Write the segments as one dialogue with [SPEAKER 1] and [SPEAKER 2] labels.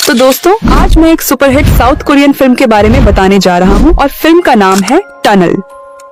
[SPEAKER 1] तो दोस्तों, आज मैं एक सुपरहिट साउथ कोरियन फिल्म के बारे में बताने जा रहा हूँ और फिल्म का नाम है टनल।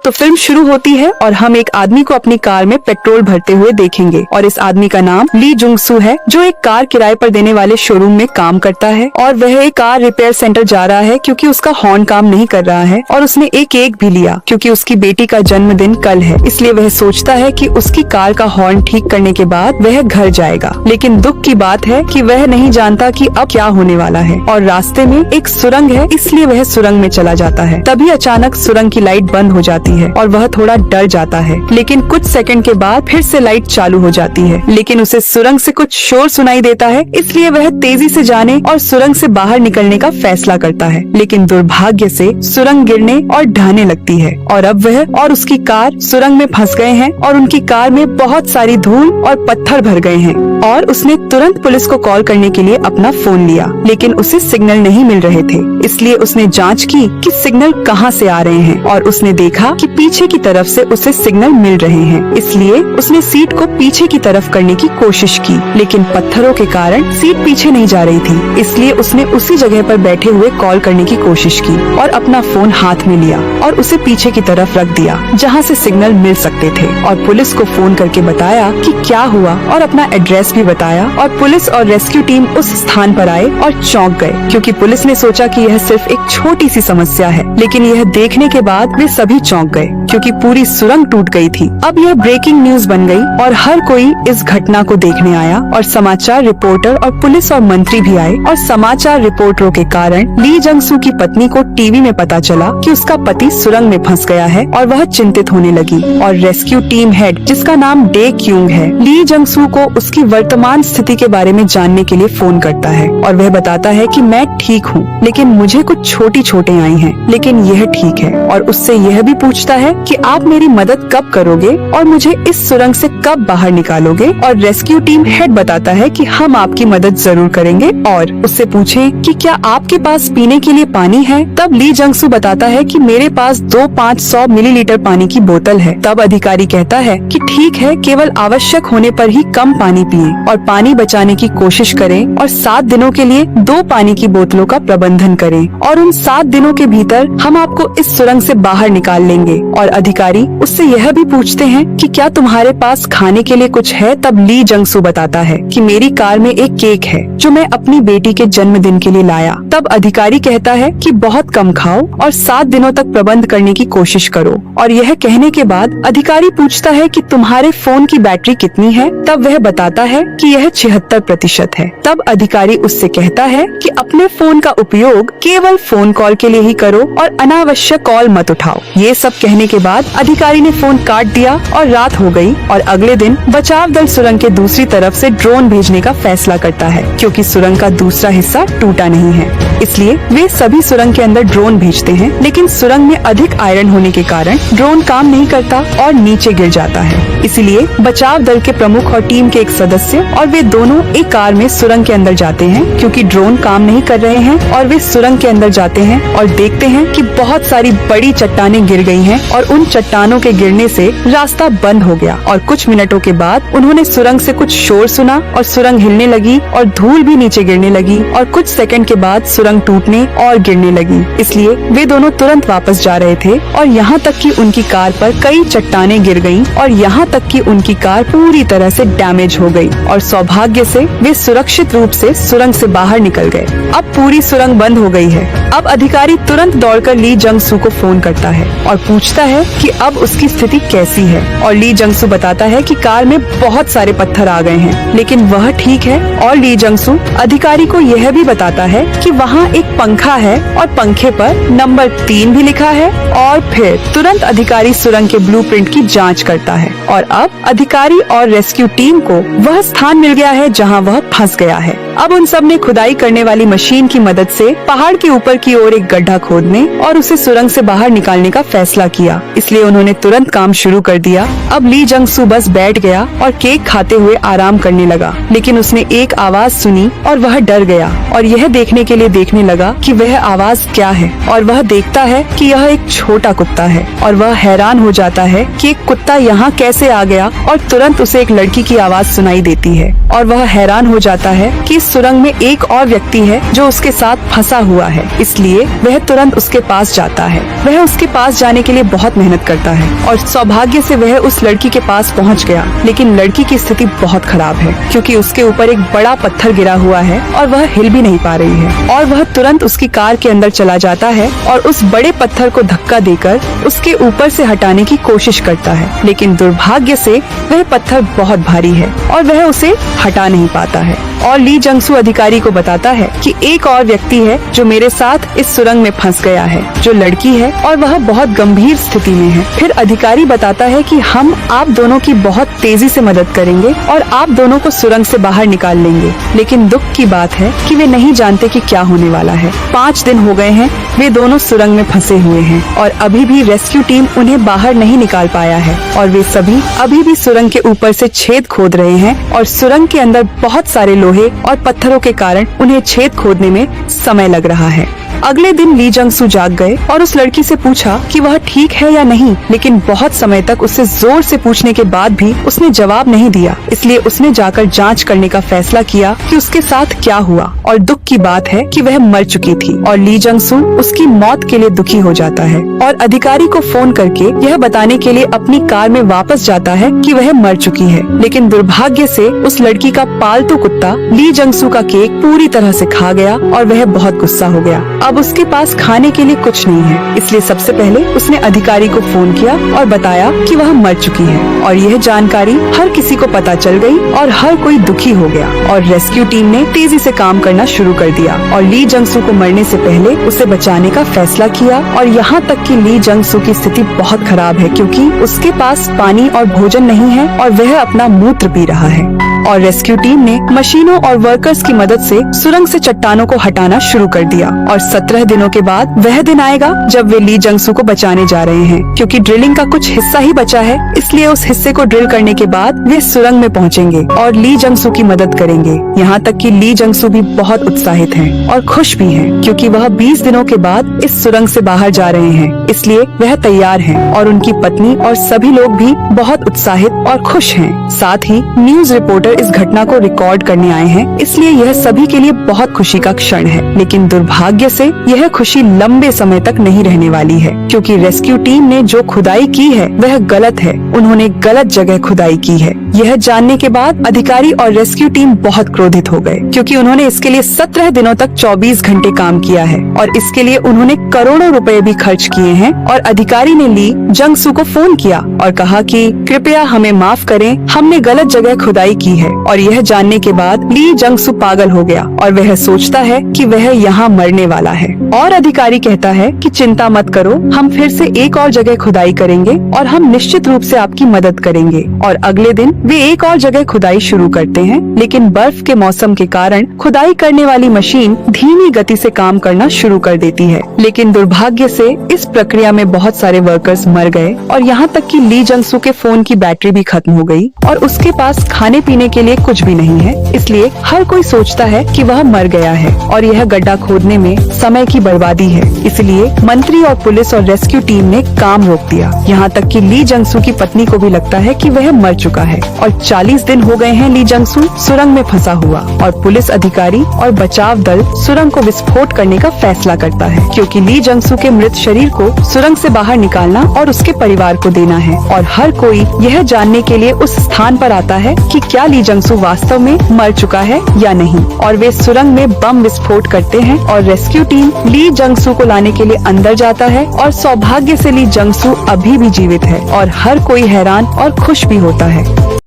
[SPEAKER 1] तो फिल्म शुरू होती है और हम एक आदमी को अपनी कार में पेट्रोल भरते हुए देखेंगे और इस आदमी का नाम ली जुंग सू है, जो एक कार किराए पर देने वाले शोरूम में काम करता है और वह एक कार रिपेयर सेंटर जा रहा है क्योंकि उसका हॉर्न काम नहीं कर रहा है और उसने एक केक भी लिया क्योंकि उसकी बेटी का जन्मदिन कल है। इसलिए वह सोचता है कि उसकी कार का हॉर्न ठीक करने के बाद वह घर जाएगा। लेकिन दुख की बात है कि वह नहीं जानता कि अब क्या होने वाला है और रास्ते में एक सुरंग है, इसलिए वह सुरंग में चला जाता है। तभी अचानक सुरंग की लाइट बंद हो जाती है और वह थोड़ा डर जाता है, लेकिन कुछ सेकंड के बाद फिर से लाइट चालू हो जाती है। लेकिन उसे सुरंग से कुछ शोर सुनाई देता है, इसलिए वह तेजी से जाने और सुरंग से बाहर निकलने का फैसला करता है। लेकिन दुर्भाग्य से सुरंग गिरने और ढहने लगती है और अब वह और उसकी कार सुरंग में फंस गए हैं और उनकी कार में बहुत सारी धूल और पत्थर भर गए हैं और उसने तुरंत पुलिस को कॉल करने के लिए अपना फोन लिया, लेकिन उसे सिग्नल नहीं मिल रहे थे। इसलिए उसने जांच की कि सिग्नल कहां से आ रहे हैं और उसने देखा कि पीछे की तरफ से उसे सिग्नल मिल रहे हैं। इसलिए उसने सीट को पीछे की तरफ करने की कोशिश की, लेकिन पत्थरों के कारण सीट पीछे नहीं जा रही थी। इसलिए उसने उसी जगह पर बैठे हुए कॉल करने की कोशिश की और अपना फोन हाथ में लिया और उसे पीछे की तरफ रख दिया जहां से सिग्नल मिल सकते थे और पुलिस को फोन करके बताया कि क्या हुआ और अपना एड्रेस भी बताया। और पुलिस और रेस्क्यू टीम उस स्थान पर आए और चौंक गए क्योंकि पुलिस ने सोचा कि यह सिर्फ एक छोटी सी समस्या है, लेकिन यह देखने के बाद वे सभी चौंक गए क्योंकि पूरी सुरंग टूट गई थी। अब यह ब्रेकिंग न्यूज बन गई और हर कोई इस घटना को देखने आया और समाचार रिपोर्टर और पुलिस और मंत्री भी आए। और समाचार रिपोर्टरों के कारण ली जंग सू की पत्नी को टीवी में पता चला कि उसका पति सुरंग में फंस गया है और वह चिंतित होने लगी। और रेस्क्यू टीम हेड, जिसका नाम डे क्यूंग है, ली जंग सू को उसकी वर्तमान स्थिति के बारे में जानने के लिए फोन करता है और वह बताता है कि मैं ठीक हूँ, लेकिन मुझे कुछ छोटी चोटें आई हैं, लेकिन यह ठीक है। और उससे यह भी पूछता है कि आप मेरी मदद कब करोगे और मुझे इस सुरंग से कब बाहर निकालोगे। और रेस्क्यू टीम हेड बताता है कि हम आपकी मदद जरूर करेंगे और उससे पूछें कि क्या आपके पास पीने के लिए पानी है। तब ली जंग सू बताता है कि मेरे पास 500 मिलीलीटर पानी की बोतल है। तब अधिकारी कहता है कि ठीक है, केवल आवश्यक होने पर ही कम पानी पिए और पानी बचाने की कोशिश करें और 7 दिनों के लिए 2 पानी की बोतलों का प्रबंधन करें और उन 7 दिनों के भीतर हम आपको इस सुरंग से बाहर निकाल लेंगे। और अधिकारी उससे यह भी पूछते हैं कि क्या तुम्हारे पास खाने के लिए कुछ है। तब ली जंग सू बताता है कि मेरी कार में एक केक है जो मैं अपनी बेटी के जन्मदिन के लिए लाया। तब अधिकारी कहता है कि बहुत कम खाओ और 7 दिनों तक प्रबंध करने की कोशिश करो। और यह कहने के बाद अधिकारी पूछता है कि तुम्हारे फोन की बैटरी कितनी है। तब वह बताता है कि यह 76% है। तब अधिकारी उससे कहता है कि अपने फोन का उपयोग केवल फोन कॉल के लिए ही करो और अनावश्यक कॉल मत उठाओ। ये सब कहने के बाद अधिकारी ने फोन काट दिया और रात हो गई। और अगले दिन बचाव दल सुरंग के दूसरी तरफ से ड्रोन भेजने का फैसला करता है क्योंकि सुरंग का दूसरा हिस्सा टूटा नहीं है। इसलिए वे सभी सुरंग के अंदर ड्रोन भेजते हैं, लेकिन सुरंग में अधिक आयरन होने के कारण ड्रोन काम नहीं करता और नीचे गिर जाता है। इसलिए बचाव दल के प्रमुख और टीम के एक सदस्य और वे दोनों एक कार में सुरंग के अंदर जाते हैं क्योंकि ड्रोन काम नहीं कर रहे हैं। और वे सुरंग के अंदर जाते हैं और देखते हैं कि बहुत सारी बड़ी चट्टानें गिर गई हैं और उन चट्टानों के गिरने से रास्ता बंद हो गया। और कुछ मिनटों के बाद उन्होंने सुरंग से कुछ शोर सुना और सुरंग हिलने लगी और धूल भी नीचे गिरने लगी और कुछ सेकंड के बाद सुरंग टूटने और गिरने लगी। इसलिए वे दोनों तुरंत वापस जा रहे थे और यहाँ तक कि उनकी कार पर कई चट्टानें गिर गईं और यहाँ तक कि उनकी कार पूरी तरह से डैमेज हो गई। और सौभाग्य से वे सुरक्षित रूप से सुरंग से बाहर निकल गए। अब पूरी सुरंग बंद हो गई है। अब अधिकारी तुरंत दौड़कर ली जंग सू को फोन करता है और पूछता है कि अब उसकी स्थिति कैसी है। और ली जंग सू बताता है कि कार में बहुत सारे पत्थर आ गए हैं, लेकिन वह ठीक है। और ली जंग सू अधिकारी को यह भी बताता है कि वहाँ एक पंखा है और पंखे पर नंबर 3 भी लिखा है। और फिर तुरंत अधिकारी सुरंग के ब्लूप्रिंट की जांच करता है और अब अधिकारी और रेस्क्यू टीम को वह स्थान मिल गया है जहां वह फंस गया है। अब उन सब ने खुदाई करने वाली मशीन की मदद से पहाड़ के ऊपर की ओर एक गड्ढा खोदने और उसे सुरंग से बाहर निकालने का फैसला किया। इसलिए उन्होंने तुरंत काम शुरू कर दिया। अब ली जंग सू बस बैठ गया और केक खाते हुए आराम करने लगा, लेकिन उसने एक आवाज सुनी और वह डर गया और यह देखने के लिए देखने लगा कि वह आवाज क्या है। और वह देखता है कि यह एक छोटा कुत्ता है और वह हैरान हो जाता है कि एक कुत्ता यहाँ कैसे आ गया। और तुरंत उसे एक लड़की की आवाज सुनाई देती है और वह हैरान हो जाता है कि इस सुरंग में एक और व्यक्ति है जो उसके साथ फंसा हुआ है, इसलिए वह तुरंत उसके पास जाता है। वह उसके पास जाने के लिए बहुत मेहनत करता है और सौभाग्य से वह उस लड़की के पास पहुंच गया। लेकिन लड़की की स्थिति बहुत खराब है क्योंकि उसके ऊपर एक बड़ा पत्थर गिरा हुआ है और वह हिल भी नहीं पा रही है। और वह तुरंत उसकी कार के अंदर चला जाता है और उस बड़े पत्थर को धक्का देकर उसके ऊपर से हटाने की कोशिश करता है। लेकिन दुर्भाग्य से वह पत्थर बहुत भारी है और वह उसे हटा नहीं पाता है। और ली जंगसू अधिकारी को बताता है कि एक और व्यक्ति है जो मेरे साथ इस सुरंग में फंस गया है, जो लड़की है और वह बहुत गंभीर स्थिति में है। फिर अधिकारी बताता है कि हम आप दोनों की बहुत तेजी से मदद करेंगे और आप दोनों को सुरंग से बाहर निकाल लेंगे। लेकिन दुख की बात है कि वे नहीं जानते कि क्या होने वाला है। 5 दिन हो गए हैं वे दोनों सुरंग में फंसे हुए हैं और अभी भी रेस्क्यू टीम उन्हें बाहर नहीं निकाल पाया है और वे सभी अभी भी सुरंग के ऊपर से छेद खोद रहे हैं और सुरंग के अंदर बहुत सारे लोहे और पत्थरों के कारण उन्हें छेद खोदने में समय लग रहा है। अगले दिन ली जंगसू जाग गए और उस लड़की से पूछा कि वह ठीक है या नहीं, लेकिन बहुत समय तक उससे जोर से पूछने के बाद भी उसने जवाब नहीं दिया। इसलिए उसने जाकर जांच करने का फैसला किया कि उसके साथ क्या हुआ और दुख की बात है कि वह मर चुकी थी। और ली जंगसू उसकी मौत के लिए दुखी हो जाता है और अधिकारी को फोन करके यह बताने के लिए अपनी कार में वापस जाता है कि वह मर चुकी है। लेकिन दुर्भाग्य से उस लड़की का पालतू कुत्ता ली जंगसू का केक पूरी तरह से खा गया और वह बहुत गुस्सा हो गया। अब उसके पास खाने के लिए कुछ नहीं है, इसलिए सबसे पहले उसने अधिकारी को फोन किया और बताया कि वह मर चुकी है। और यह जानकारी हर किसी को पता चल गई और हर कोई दुखी हो गया और रेस्क्यू टीम ने तेजी से काम करना शुरू कर दिया और ली जंगसू को मरने से पहले उसे बचाने का फैसला किया। और यहाँ तक कि ली जंगसू की स्थिति बहुत खराब है क्योंकि उसके पास पानी और भोजन नहीं है और वह अपना मूत्र पी रहा है। और रेस्क्यू टीम ने मशीनों और वर्कर्स की मदद से सुरंग से चट्टानों को हटाना शुरू कर दिया। और 17 दिनों के बाद वह दिन आएगा जब वे ली जंगसू को बचाने जा रहे हैं। क्योंकि ड्रिलिंग का कुछ हिस्सा ही बचा है, इसलिए उस हिस्से को ड्रिल करने के बाद वे सुरंग में पहुंचेंगे और ली जंगसू की मदद करेंगे। यहाँ तक कि ली जंगसू भी बहुत उत्साहित हैं और खुश भी हैं क्योंकि वह 20 दिनों के बाद इस सुरंग से बाहर जा रहे हैं, इसलिए वह तैयार हैं। और उनकी पत्नी और सभी लोग भी बहुत उत्साहित और खुश हैं। साथ ही न्यूज रिपोर्टर इस घटना को रिकॉर्ड करने आए हैं, इसलिए यह सभी के लिए बहुत खुशी का क्षण है। लेकिन दुर्भाग्य से यह खुशी लंबे समय तक नहीं रहने वाली है क्योंकि रेस्क्यू टीम ने जो खुदाई की है वह गलत है। उन्होंने गलत जगह खुदाई की है। यह जानने के बाद अधिकारी और रेस्क्यू टीम बहुत क्रोधित हो गए क्योंकि उन्होंने इसके लिए 17 दिनों तक 24 घंटे काम किया है और इसके लिए उन्होंने करोड़ों रुपए भी खर्च किए हैं। और अधिकारी ने ली जंगसू को फोन किया और कहा कि कृपया हमें माफ करें, हमने गलत जगह खुदाई की है। और यह जानने के बाद ली जंगसू पागल हो गया और वह सोचता है कि वह यहाँ मरने वाला है। और अधिकारी कहता है कि चिंता मत करो, हम फिर से एक और जगह खुदाई करेंगे और हम निश्चित रूप से आपकी मदद करेंगे। और अगले दिन वे एक और जगह खुदाई शुरू करते हैं, लेकिन बर्फ के मौसम के कारण खुदाई करने वाली मशीन धीमी गति से काम करना शुरू कर देती है। लेकिन दुर्भाग्य से इस प्रक्रिया में बहुत सारे वर्कर्स मर गए और यहाँ तक कि ली जंगसू के फोन की बैटरी भी खत्म हो गई और उसके पास खाने पीने के लिए कुछ भी नहीं है। इसलिए हर कोई सोचता है कि वह मर गया है और यह गड्ढा खोदने में समय की बर्बादी है। इसलिए मंत्री और पुलिस और रेस्क्यू टीम ने काम रोक दिया। यहाँ तक कि ली जंगसू की पत्नी को भी लगता है कि वह मर चुका है। और 40 दिन हो गए हैं ली जंगसू सुरंग में फंसा हुआ और पुलिस अधिकारी और बचाव दल सुरंग को विस्फोट करने का फैसला करता है क्योंकि ली जंगसू के मृत शरीर को सुरंग से बाहर निकालना और उसके परिवार को देना है। और हर कोई यह जानने के लिए उस स्थान पर आता है कि क्या ली जंगसू वास्तव में मर चुका है या नहीं। और वे सुरंग में बम विस्फोट करते हैं और रेस्क्यू टीम ली जंगसू को लाने के लिए अंदर जाता है। और सौभाग्य से ली जंगसू अभी भी जीवित है और हर कोई हैरान और खुश भी होता है।